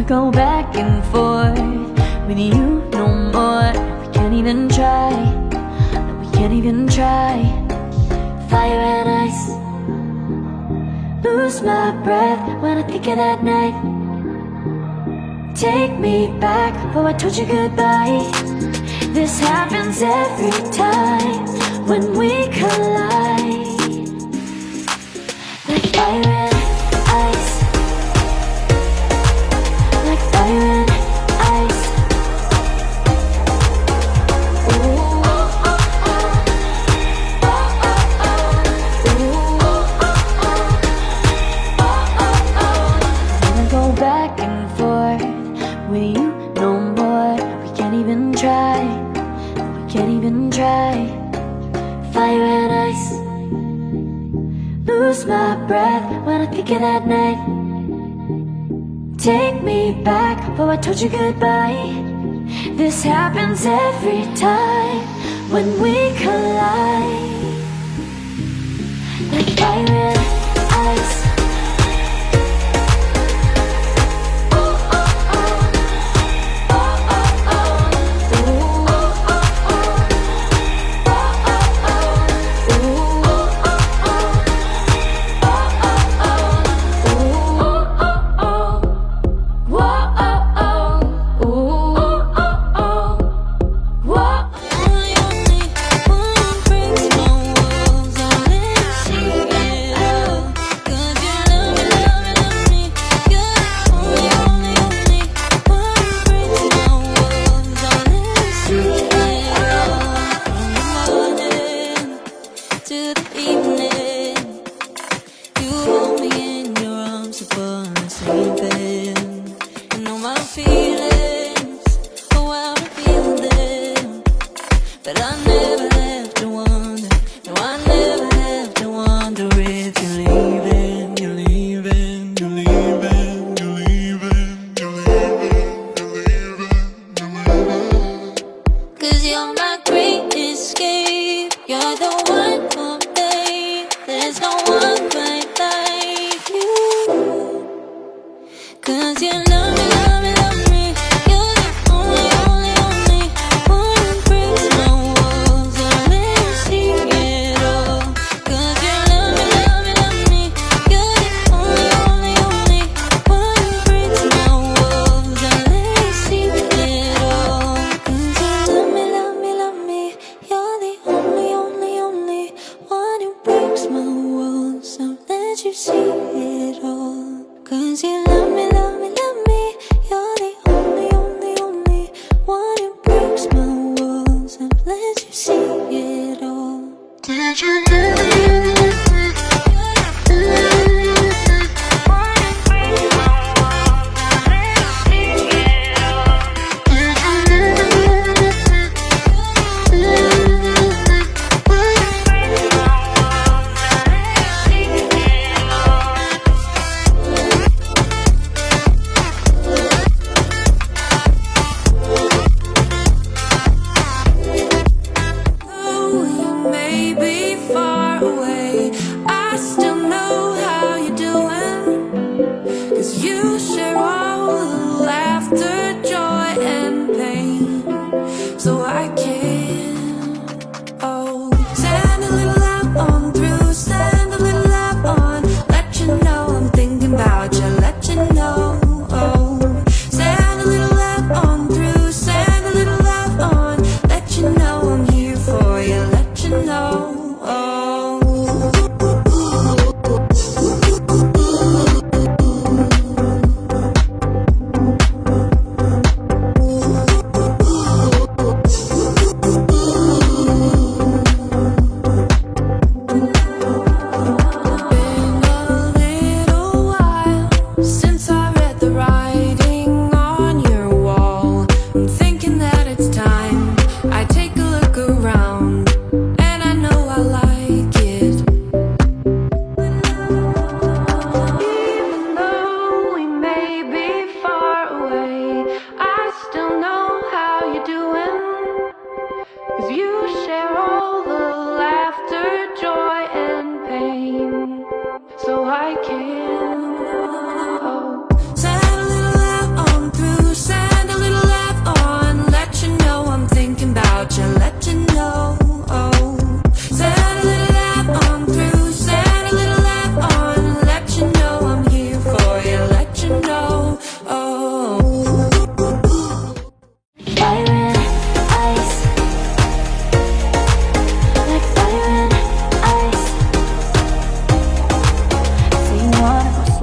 go back and forth with you no more. We can't even try, no, we can't even try. Fire and ice, lose my breath when I think of that night. Take me back, oh I told you goodbye. This happens every time when we collide. Like fire and ice, like fire and ice. Ooh, oh, oh, oh. Oh, oh, oh. Ooh, oh, oh, oh. Oh, oh, oh. Wanna go back and forth with you no more. We can't even try, we can't even try. Fire and ice, lose my breath when I think of that night. Take me back, oh I told you goodbye. This happens every time when we collide. Like fire and ice.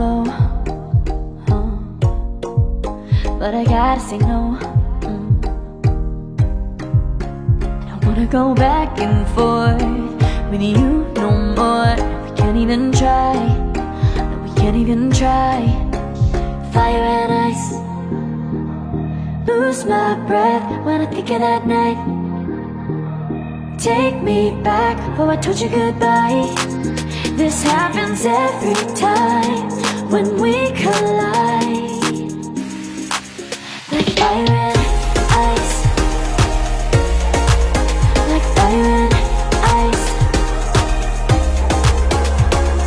flow, but I gotta say no. Don't wanna go back and forth with you no more. We can't even try, no, we can't even try. Fire and ice, lose my breath when I think of that night. Take me back, oh I told you goodbye. This happens every time when we collide. Like fire and ice, like fire and ice.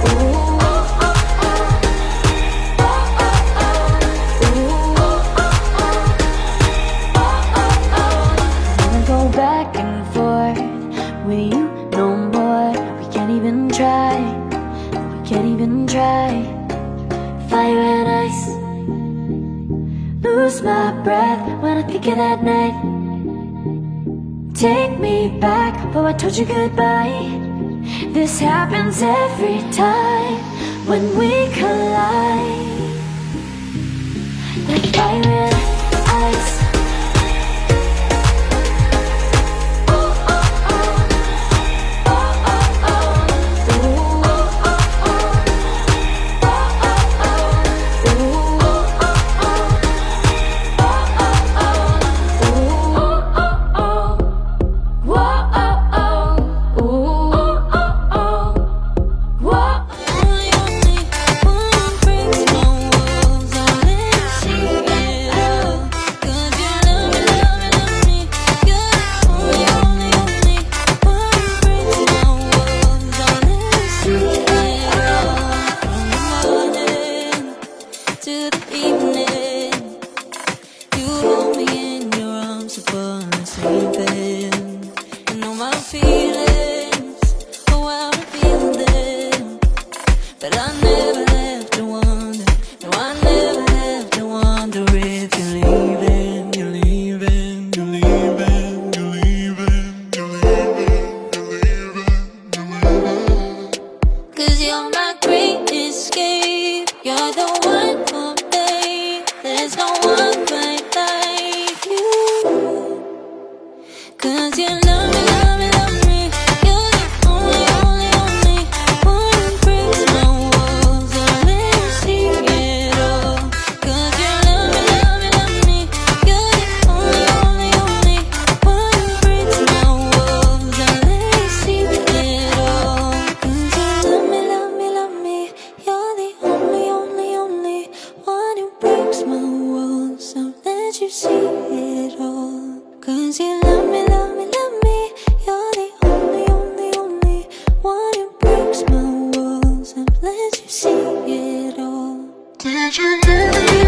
Ooh, oh, oh, oh. Oh, oh, oh. Ooh, oh, oh, oh. Oh, oh, oh. I wanna go back and forth with you no more. We can't even try, we can't even try. Fire and ice, lose my breath when I think of that night. Take me back, oh I told you goodbye. This happens every time when we collide. Like fire and ice. But I never have to wonder, no, I never have to wonder if you're leaving, you're leaving, you're leaving, you're leaving, you're leaving, you're leaving, you're leaving. 'Cause you're my great escape, you're the one for me, there's no one quite like you. 'Cause you love me, love me, love me, you're the only, only, only one who breaks my walls. I'll never see it all. 'Cause you love me, love me, love me, you're the only, only, only one who breaks my walls. I'll never see it all. 'Cause you love me, love me, love me, you're the only, only, only one who breaks my walls. I'll let you see it all. 'Cause you love me, love me, love me, you're the only, only, only one who breaks my walls. I've let you see it all. Did you leave me?